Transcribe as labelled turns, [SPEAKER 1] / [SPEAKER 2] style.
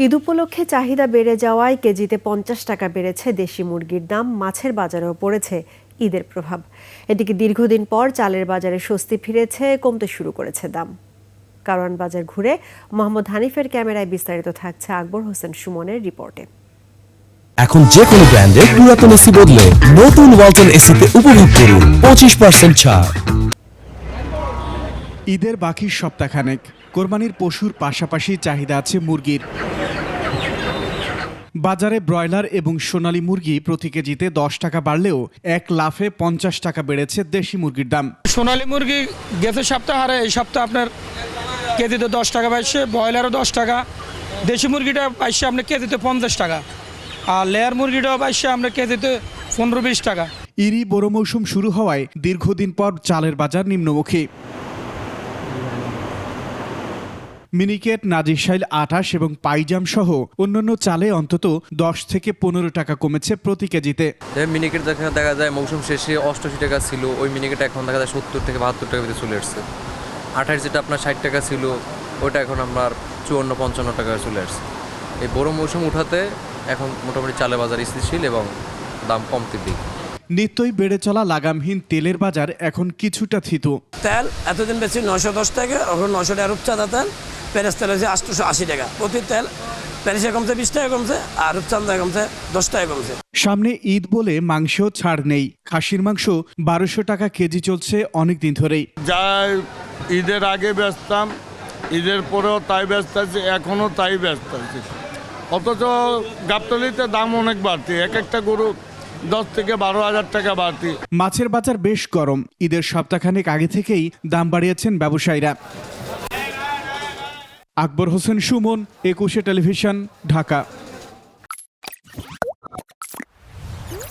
[SPEAKER 1] ঈদ উপলক্ষে চাহিদা বেড়ে যাওয়ায় কেজিতে ৫০ টাকা বেড়েছে দেশি মুরগির দাম। মাছের বাজারেও পড়েছে ঈদের প্রভাব। এদিকে দীর্ঘদিন পর চালের বাজারে স্বস্তি ফিরেছে, কমতে শুরু করেছে দাম। কারওয়ান বাজার ঘুরে মোহাম্মদ হানিফের ক্যামেরায় বিস্তারিত থাকছে আকবর হোসেন সুমনের রিপোর্টে।
[SPEAKER 2] এখন যে কোনো ব্র্যান্ডের পুরাতন এসি বদলে নতুন ওয়ালটন এসিতে উপভোগ করুন 25% ছাড়।
[SPEAKER 3] ঈদের বাকি সপ্তাহখানেক, কোরবানির পশুর পাশাপাশি চাহিদা আছে মুরগির। বাজারে ব্রয়লার এবং সোনালী মুরগি প্রতি কেজিতে 10 টাকা বাড়লেও এক লাফে 50 টাকা বেড়েছে দেশি মুরগির দাম।
[SPEAKER 4] সোনালী মুরগি গেছে সপ্তাহ হারে এই সপ্তাহ আপনার কেজিতে 10 টাকা বাড়ছে, ব্রয়লারও 10 টাকা, দেশি মুরগিটা পাইছে আপনার কেজিতে 50 টাকা, আর লেয়ার মুরগিটাও পাইছে আপনার কেজিতে 15-20 টাকা।
[SPEAKER 3] ইরি বড় মৌসুম শুরু হওয়ায় দীর্ঘদিন পর চালের বাজার নিম্নমুখী। মিনিকেট, নাজিরশাইল 28 এবং পাইজাম সহ অন্যান্য চালে অন্তত 10 থেকে 15 টাকা কমেছে প্রতি কেজিতে।
[SPEAKER 5] মিনিকেট দেখা যায় মৌসুম শেষে 88 টাকা ছিল, ওই মিনিকেট এখন দেখা যায় 70 থেকে 72 টাকা ভিতরে চলে আসছে। 28 যেটা আপনার 60 টাকা ছিল ওটা এখন আপনার 54-55 টাকায় চলে আসছে। এই বড় মৌসুম উঠাতে এখন মোটামুটি চালের বাজার স্থিতিশীল এবং দাম কমতে দিক।
[SPEAKER 3] নিত্যই বেড়ে চলা লাগামহীন তেলের বাজার এখন কিছুটা থিতু।
[SPEAKER 6] তেল এতদিন বেশি 910 টাকা, এখন 900 টাকা রূপচাঁদা তেল, প্যারেস তেল হয়েছে 880 টাকা প্রতি তেল। প্যারিসে কমছে 20 টাকা কমছে, আর রূপচাঁদা কমছে 10 টাকা কমছে।
[SPEAKER 3] সামনে ঈদ বলে মাংসেও ছাড় নেই। খাসির মাংস 1200 টাকা কেজি চলছে অনেক দিন ধরেই।
[SPEAKER 7] যা ঈদের আগে বেচতাম, ঈদের পরেও তাই ব্যস্ত আছে, এখনও তাই ব্যস্ত আছে। অথচ গাবতলীতে দাম অনেক বাড়তি, এক একটা গরু 10 থেকে 12 হাজার টাকা বাড়তি।
[SPEAKER 3] মাছের বাজার বেশ গরম। ঈদের সপ্তাহখানেক আগে থেকেই দাম বাড়িয়েছেন ব্যবসায়ীরা। আকবর হোসেন সুমন, 21 টেলিভিশন, ঢাকা।